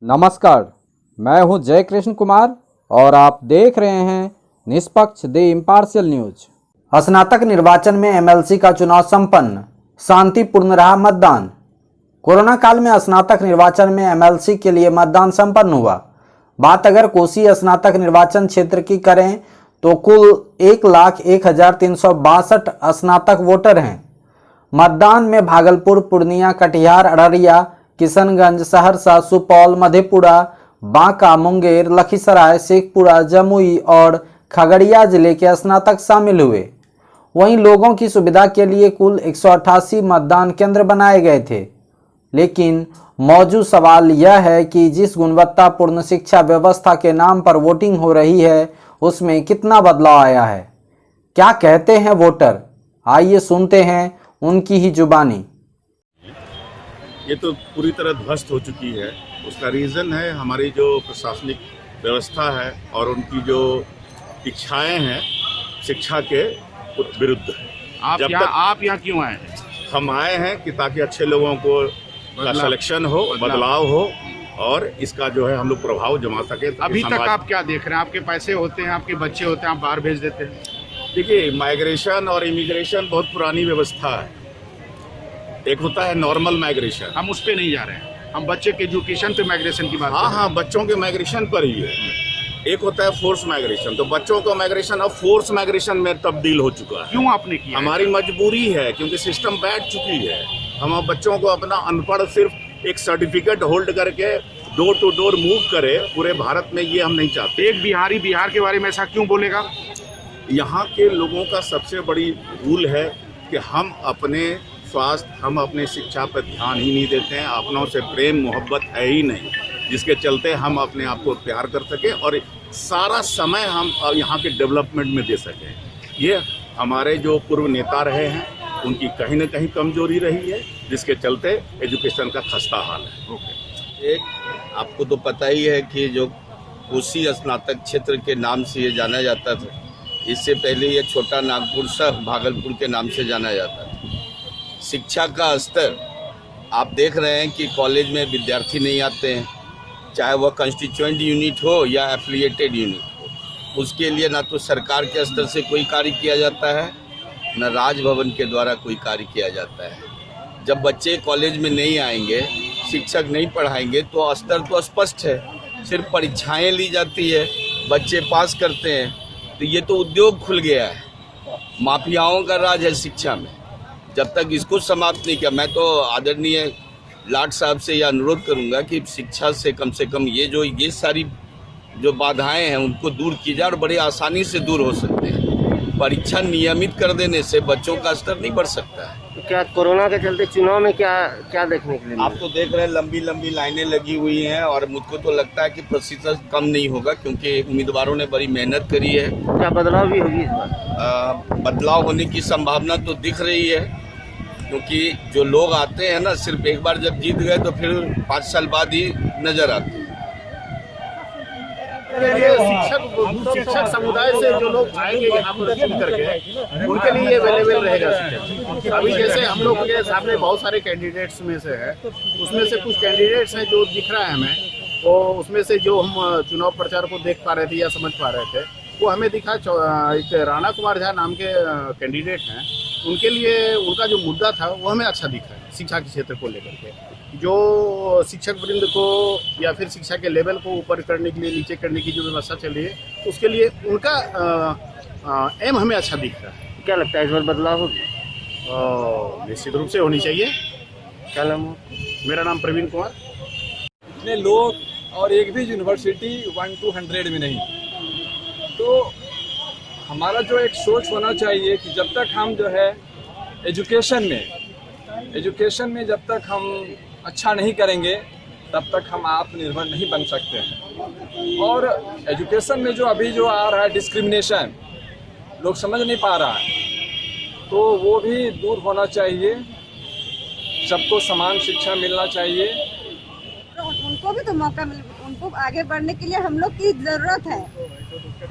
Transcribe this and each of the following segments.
नमस्कार, मैं हूं जय कृष्ण कुमार और आप देख रहे हैं निष्पक्ष द इम्पार्शियल न्यूज। स्नातक निर्वाचन में एमएलसी का चुनाव संपन्न, शांतिपूर्ण रहा मतदान। कोरोना काल में स्नातक निर्वाचन में एमएलसी के लिए मतदान संपन्न हुआ। बात अगर कोसी स्नातक निर्वाचन क्षेत्र की करें तो कुल 1,01,362 स्नातक वोटर हैं। मतदान में भागलपुर, पूर्णिया, कटिहार, अररिया, किशनगंज, सहरसा, सुपौल, मधेपुरा, बांका, मुंगेर, लखीसराय, शेखपुरा, जमुई और खगड़िया जिले के स्नातक शामिल हुए। वहीं लोगों की सुविधा के लिए कुल 188 मतदान केंद्र बनाए गए थे। लेकिन मौजूद सवाल यह है कि जिस गुणवत्तापूर्ण शिक्षा व्यवस्था के नाम पर वोटिंग हो रही है उसमें कितना बदलाव आया है। क्या कहते हैं वोटर, आइए सुनते हैं उनकी ही जुबानी। ये तो पूरी तरह ध्वस्त हो चुकी है। उसका रीज़न है हमारी जो प्रशासनिक व्यवस्था है और उनकी जो इच्छाएं हैं शिक्षा के विरुद्ध। आप यहाँ क्यों आए हैं? हम आए हैं कि ताकि अच्छे लोगों को का सिलेक्शन हो, बदलाव हो और इसका जो है हम लोग प्रभाव जमा सके। अभी तक आप क्या देख रहे हैं? आपके पैसे होते हैं, आपके बच्चे होते हैं, आप बाहर भेज देते हैं। देखिए, माइग्रेशन और इमिग्रेशन बहुत पुरानी व्यवस्था है। एक होता है नॉर्मल माइग्रेशन, हम उस पर नहीं जा रहे हैं, हम बच्चे के एजुकेशन पे माइग्रेशन की बात कर रहे हैं। हाँ, बच्चों के माइग्रेशन पर ही है। एक होता है फोर्स माइग्रेशन, तो बच्चों का माइग्रेशन अब फोर्स माइग्रेशन में तब्दील हो चुका है। क्यों आपने किया? हमारी मजबूरी है क्योंकि सिस्टम बैठ चुकी है। हम अब बच्चों को अपना अनपढ़ सिर्फ एक सर्टिफिकेट होल्ड करके डोर टू डोर मूव करे पूरे भारत में, ये हम नहीं चाहते। एक बिहारी बिहार के बारे में ऐसा क्यों बोलेगा? यहाँ के लोगों का सबसे बड़ी भूल है कि हम अपने स्वास्थ्य, हम अपने शिक्षा पर ध्यान ही नहीं देते हैं। अपनों से प्रेम मोहब्बत है ही नहीं, जिसके चलते हम अपने आप को प्यार कर सकें और सारा समय हम यहाँ के डेवलपमेंट में दे सकें। ये हमारे जो पूर्व नेता रहे हैं उनकी कहीं ना कहीं कमजोरी रही है, जिसके चलते एजुकेशन का खस्ता हाल है। एक आपको तो पता ही है कि जो कोसी स्नातक क्षेत्र के नाम से ये जाना जाता था, इससे पहले ये छोटा नागपुर सह भागलपुर के नाम से जाना जाता था। शिक्षा का स्तर आप देख रहे हैं कि कॉलेज में विद्यार्थी नहीं आते हैं, चाहे वह कंस्टिट्यूएंट यूनिट हो या एफिलिएटेड यूनिट हो। उसके लिए ना तो सरकार के स्तर से कोई कार्य किया जाता है, न राजभवन के द्वारा कोई कार्य किया जाता है। जब बच्चे कॉलेज में नहीं आएंगे, शिक्षक नहीं पढ़ाएंगे तो स्तर तो स्पष्ट है। सिर्फ परीक्षाएं ली जाती है, बच्चे पास करते हैं, तो ये तो उद्योग खुल गया है। माफियाओं का राज है शिक्षा में। जब तक इसको समाप्त नहीं किया, मैं तो आदरणीय लाट साहब से यह अनुरोध करूंगा कि शिक्षा से कम ये सारी जो बाधाएं हैं उनको दूर की जाए और बड़े आसानी से दूर हो सकते हैं। परीक्षा नियमित कर देने से बच्चों का स्तर नहीं बढ़ सकता है। तो क्या कोरोना के चलते चुनाव में क्या देखने के लिए? आप तो देख रहे हैं लंबी लंबी लाइनें लगी हुई हैं और मुझको तो लगता है कि प्रतिशत कम नहीं होगा, क्योंकि उम्मीदवारों ने बड़ी मेहनत करी है। क्या बदलाव भी होगी इस बार? बदलाव होने की संभावना तो दिख रही है, क्योंकि जो लोग आते हैं ना, सिर्फ एक बार जब जीत गए तो फिर 5 साल बाद ही नजर आते हैं। शिक्षक समुदाय से जो लोग आएंगे यहाँ पर चुन करके, उनके लिए अवेलेबल रहेगा शिक्षक। अभी जैसे हम लोग के सामने बहुत सारे कैंडिडेट्स में से है, उसमें से कुछ कैंडिडेट्स हैं जो दिख रहा है हमें, वो उसमें से जो हम चुनाव प्रचार को देख पा रहे थे या समझ पा रहे थे, वो हमें दिखा एक राणा कुमार झा नाम के कैंडिडेट हैं। उनके लिए उनका जो मुद्दा था वो हमें अच्छा दिखा है। शिक्षा के क्षेत्र को लेकर के जो शिक्षक वृंद को या फिर शिक्षा के लेवल को ऊपर करने के लिए, नीचे करने की जो व्यवस्था चल रही है, उसके लिए उनका एम हमें अच्छा दिख रहा है। क्या लगता है इस बार बदलाव होगी? निश्चित रूप से होनी चाहिए। क्या नाम हो? मेरा नाम प्रवीण कुमार। इतने लोग और एक भी यूनिवर्सिटी 1 to 100 में नहीं, तो हमारा जो एक सोच होना चाहिए कि जब तक हम जो है एजुकेशन में जब तक हम अच्छा नहीं करेंगे तब तक हम आत्मनिर्भर नहीं बन सकते हैं। और एजुकेशन में जो अभी जो आ रहा है डिस्क्रिमिनेशन, लोग समझ नहीं पा रहा है, तो वो भी दूर होना चाहिए। सबको समान शिक्षा मिलना चाहिए। उनको भी तो मौका मिले, उनको आगे बढ़ने के लिए हम लोग की जरूरत है,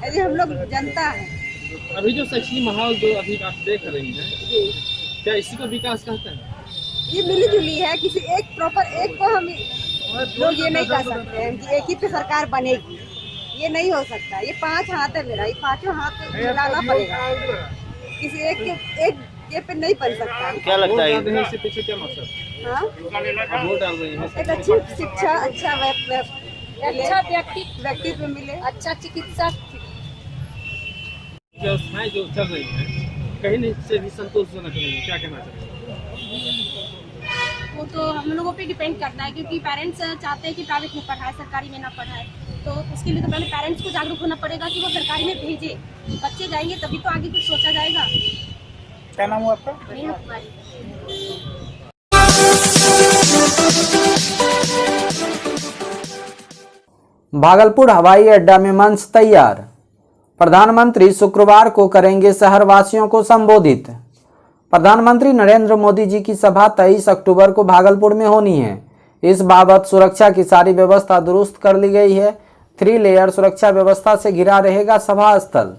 यदि हम लोग जनता है। अभी जो शैक्षणिक माहौल जो अभी आप देख रही हैं, क्या इसी को विकास कहते हैं? ये मिली जुली है, किसी एक प्रॉपर एक को हम लोग ये नहीं कर सकते हैं कि एक ही पे सरकार बनेगी, ये नहीं हो सकता। ये 5 हाथ है मेरा, ये 5 हाथ मिलाना पड़ेगा, किसी एक ये पे नहीं बन सकता। क्या लगता है इससे पीछे क्या मकसद? हाँ? वोट डाल रही है, एक अच्छी शिक्षा, अच्छा व्यक्तित्व मिले, अच्छा चिकित्सा। व्यवस्थाएं जो चल रही हैं कहीं नहीं से भी संतोषजनक नहीं है, क्या कहना चाहिए? वो तो हम लोगों पे डिपेंड करता है, क्योंकि पेरेंट्स चाहते हैं कि प्राइवेट में पढ़ाए, सरकारी में ना पढ़ाए। तो उसके लिए तो पहले पेरेंट्स को जागरूक होना पड़ेगा कि वो सरकारी में भेजे। बच्चे जाएंगे तभी तो आगे कुछ सोचा जाएगा। क्या नाम हुआ आपका? नेहा कुमारी। भागलपुर हवाई अड्डा में मंच तैयार। प्रधानमंत्री शुक्रवार को करेंगे शहरवासियों को संबोधित। प्रधानमंत्री नरेंद्र मोदी जी की सभा 23 अक्टूबर को भागलपुर में होनी है। इस बाबत सुरक्षा की सारी व्यवस्था दुरुस्त कर ली गई है। 3 लेयर सुरक्षा व्यवस्था से घिरा रहेगा सभा स्थल।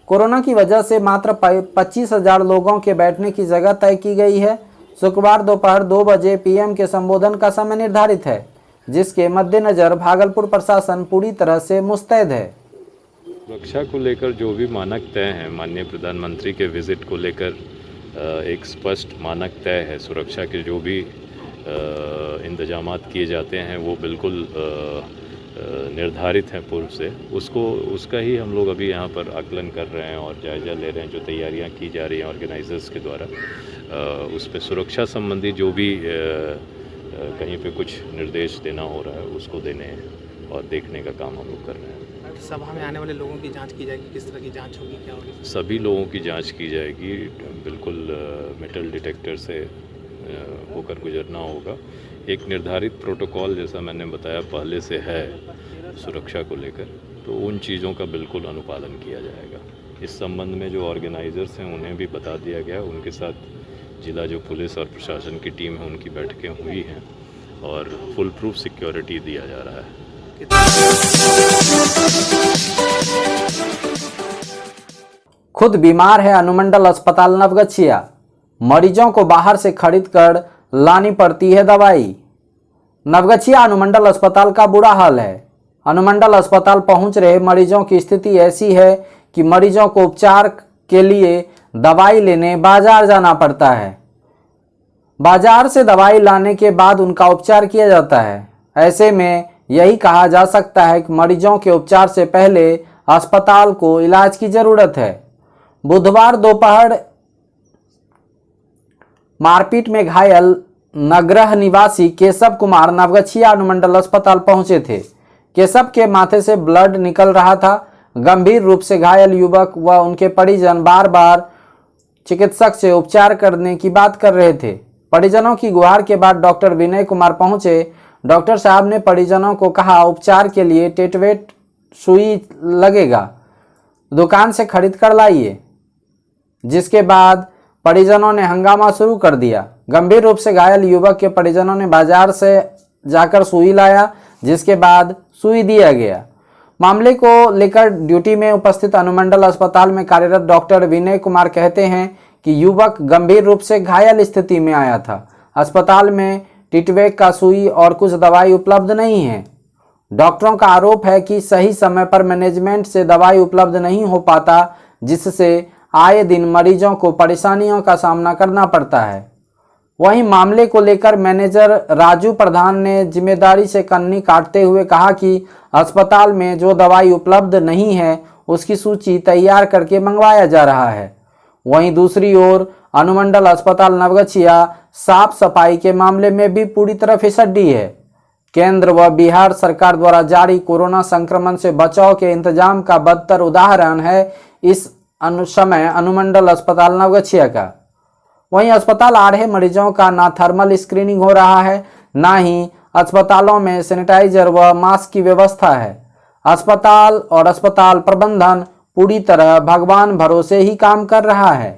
कोरोना की वजह से मात्र 25,000 लोगों के बैठने की जगह तय की गई है। शुक्रवार दोपहर 2 बजे पीएम के संबोधन का समय निर्धारित है, जिसके मद्देनजर भागलपुर प्रशासन पूरी तरह से मुस्तैद है। सुरक्षा को लेकर जो भी मानक तय हैं, माननीय प्रधानमंत्री के विजिट को लेकर एक स्पष्ट मानक तय है। सुरक्षा के जो भी इंतजामात किए जाते हैं वो बिल्कुल निर्धारित हैं पूर्व से। उसका ही हम लोग अभी यहाँ पर आकलन कर रहे हैं और जायज़ा ले रहे हैं। जो तैयारियाँ की जा रही हैं ऑर्गेनाइजर्स के द्वारा, उस पर सुरक्षा संबंधी जो भी कहीं पे कुछ निर्देश देना हो रहा है उसको देने और देखने का काम हम लोग कर रहे हैं। सभा में आने वाले लोगों की जांच की जाएगी, किस तरह की जांच होगी, क्या होगी? सभी लोगों की जांच की जाएगी। बिल्कुल मेटल डिटेक्टर से होकर गुजरना होगा। एक निर्धारित प्रोटोकॉल, जैसा मैंने बताया, पहले से है सुरक्षा को लेकर, तो उन चीज़ों का बिल्कुल अनुपालन किया जाएगा। इस संबंध में जो ऑर्गेनाइजर्स हैं उन्हें भी बता दिया गया। उनके साथ जिला जो पुलिस और प्रशासन की टीम है उनकी बैठकें हुई हैं और फुल प्रूफ सिक्योरिटी दिया जा रहा है। खुद बीमार है अनुमंडल अस्पताल नवगछिया। मरीजों को बाहर से खरीद कर लानी पड़ती है दवाई। नवगछिया अनुमंडल अस्पताल का बुरा हाल है। अनुमंडल अस्पताल पहुंच रहे मरीजों की स्थिति ऐसी है कि मरीजों को उपचार के लिए दवाई लेने बाजार जाना पड़ता है। बाजार से दवाई लाने के बाद उनका उपचार किया जाता है। ऐसे में यही कहा जा सकता है कि मरीजों के उपचार से पहले अस्पताल को इलाज की जरूरत है। बुधवार दोपहर मारपीट में घायल नगरह निवासी केशव कुमार नवगछिया अनुमंडल अस्पताल पहुंचे थे। केशव के माथे से ब्लड निकल रहा था। गंभीर रूप से घायल युवक व उनके परिजन बार बार चिकित्सक से उपचार करने की बात कर रहे थे। परिजनों की गुहार के बाद डॉक्टर विनय कुमार पहुंचे। डॉक्टर साहब ने परिजनों को कहा, उपचार के लिए टेटवेट सुई लगेगा, दुकान से खरीद कर लाइए। जिसके बाद परिजनों ने हंगामा शुरू कर दिया। गंभीर रूप से घायल युवक के परिजनों ने बाजार से जाकर सुई लाया, जिसके बाद सुई दिया गया। मामले को लेकर ड्यूटी में उपस्थित अनुमंडल अस्पताल में कार्यरत डॉक्टर विनय कुमार कहते हैं कि युवक गंभीर रूप से घायल स्थिति में आया था। अस्पताल में टिटवेक का सुई और कुछ दवाई उपलब्ध नहीं है। डॉक्टरों का आरोप है कि सही समय पर मैनेजमेंट से दवाई उपलब्ध नहीं हो पाता, जिससे आए दिन मरीजों को परेशानियों का सामना करना पड़ता है। वहीं मामले को लेकर मैनेजर राजू प्रधान ने जिम्मेदारी से कन्नी काटते हुए कहा कि अस्पताल में जो दवाई उपलब्ध नहीं है उसकी सूची तैयार करके मंगवाया जा रहा है। वहीं दूसरी ओर अनुमंडल अस्पताल नवगछिया साफ सफाई के मामले में भी पूरी तरह फिसड्डी है। केंद्र व बिहार सरकार द्वारा जारी कोरोना संक्रमण से बचाव के इंतजाम का बदतर उदाहरण है इस समय अनुमंडल अस्पताल नवगछिया का। वहीं अस्पताल आ रहे मरीजों का ना थर्मल स्क्रीनिंग हो रहा है, ना ही अस्पतालों में सैनिटाइजर व मास्क की व्यवस्था है। अस्पताल और अस्पताल प्रबंधन पूरी तरह भगवान भरोसे ही काम कर रहा है।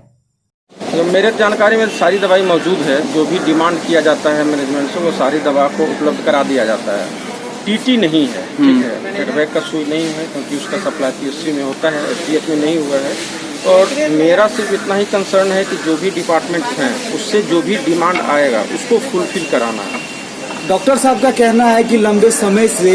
तो मेरे जानकारी में सारी दवाई मौजूद है। जो भी डिमांड किया जाता है मैनेजमेंट से वो सारी दवा को उपलब्ध करा दिया जाता है। टीटी नहीं है, ठीक है, टेटवेक का सुई नहीं है क्योंकि उसका सप्लाई पीएससी में होता है, एसडीएच में नहीं हुआ है। और मेरा सिर्फ इतना ही कंसर्न है कि जो भी डिपार्टमेंट्स हैं उससे जो भी डिमांड आएगा उसको फुलफिल कराना है। डॉक्टर साहब का कहना है कि लंबे समय से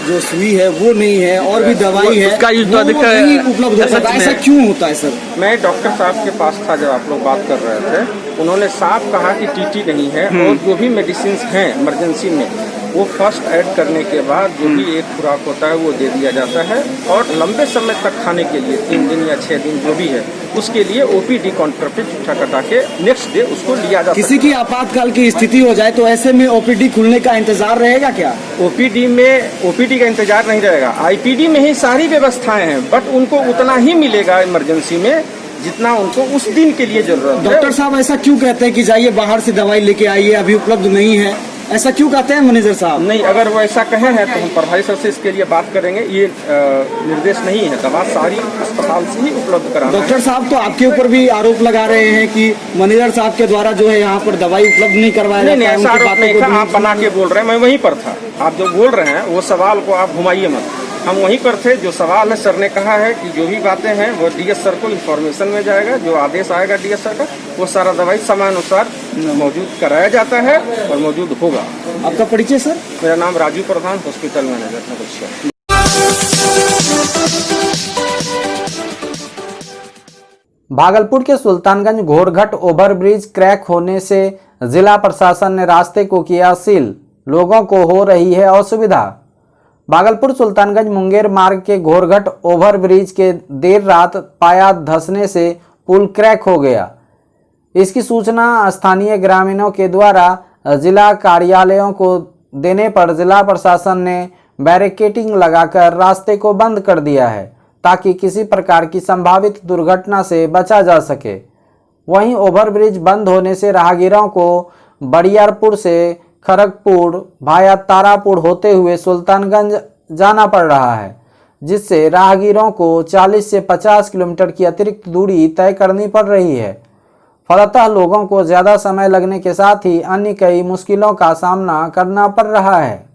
जो सुई है वो नहीं है और भी दवाई है उसका यूज तो वो अधिक नहीं उपलब्ध हो सकता, ऐसा क्यों होता है सर? मैं डॉक्टर साहब के पास था जब आप लोग बात कर रहे थे, उन्होंने साफ कहा कि टीटी नहीं है और जो भी मेडिसिन हैं इमरजेंसी में वो फर्स्ट ऐड करने के बाद जो भी एक खुराक होता है वो दे दिया जाता है और लंबे समय तक खाने के लिए 3 दिन या 6 दिन जो भी है उसके लिए ओपीडी काउंटर पे चिट्ठा कटा के नेक्स्ट डे उसको लिया जाता है। किसी की आपातकाल की स्थिति हो जाए तो ऐसे में ओपीडी खुलने का इंतजार रहेगा क्या? ओपीडी का इंतजार नहीं रहेगा, आईपीडी में ही सारी व्यवस्थाएं हैं, बट उनको उतना ही मिलेगा इमरजेंसी में जितना उनको उस दिन के लिए जरूरत है। डॉक्टर साहब ऐसा क्यों कहते हैं कि जाइए बाहर से दवाई लेके आइए, अभी उपलब्ध नहीं है, ऐसा क्यों कहते हैं मैनेजर साहब? नहीं, अगर वो ऐसा कहे हैं तो हम प्रभारी सर से इसके लिए बात करेंगे। ये निर्देश नहीं है, दवा सारी अस्पताल से ही उपलब्ध कराना। डॉक्टर साहब तो आपके ऊपर भी आरोप लगा रहे हैं कि मैनेजर साहब के द्वारा जो है यहाँ पर दवाई उपलब्ध नहीं करवाया जाता है। नहीं, ऐसा आरोप नहीं था, आप बना के बोल रहे हैं, मैं वहीं पर था। आप जो बोल रहे हैं वो सवाल को आप घुमाइए मत, हम वहीं पर थे। जो सवाल है सर ने कहा है कि जो भी बातें हैं वो डीएस सर को इन्फॉर्मेशन में जाएगा, जो आदेश आएगा डीएस सर का वो सारा दवाई समयानुसार मौजूद कराया जाता है और मौजूद होगा। आपका परिचय सर? मेरा नाम राजू प्रधान, हॉस्पिटल मैनेजर नगर। भागलपुर के सुल्तानगंज घोड़घट ओवरब्रिज क्रैक होने से जिला प्रशासन ने रास्ते को किया सील, लोगों को हो रही है असुविधा। भागलपुर सुल्तानगंज मुंगेर मार्ग के घोड़घट ओवरब्रिज के देर रात पाया धंसने से पुल क्रैक हो गया। इसकी सूचना स्थानीय ग्रामीणों के द्वारा जिला कार्यालयों को देने पर जिला प्रशासन ने बैरिकेडिंग लगाकर रास्ते को बंद कर दिया है ताकि किसी प्रकार की संभावित दुर्घटना से बचा जा सके। वहीं ओवरब्रिज बंद होने से राहगीरों को बड़ियारपुर से खड़गपुर भाया तारापुर होते हुए सुल्तानगंज जाना पड़ रहा है, जिससे राहगीरों को 40 से 50 किलोमीटर की अतिरिक्त दूरी तय करनी पड़ रही है। फलतः लोगों को ज़्यादा समय लगने के साथ ही अन्य कई मुश्किलों का सामना करना पड़ रहा है।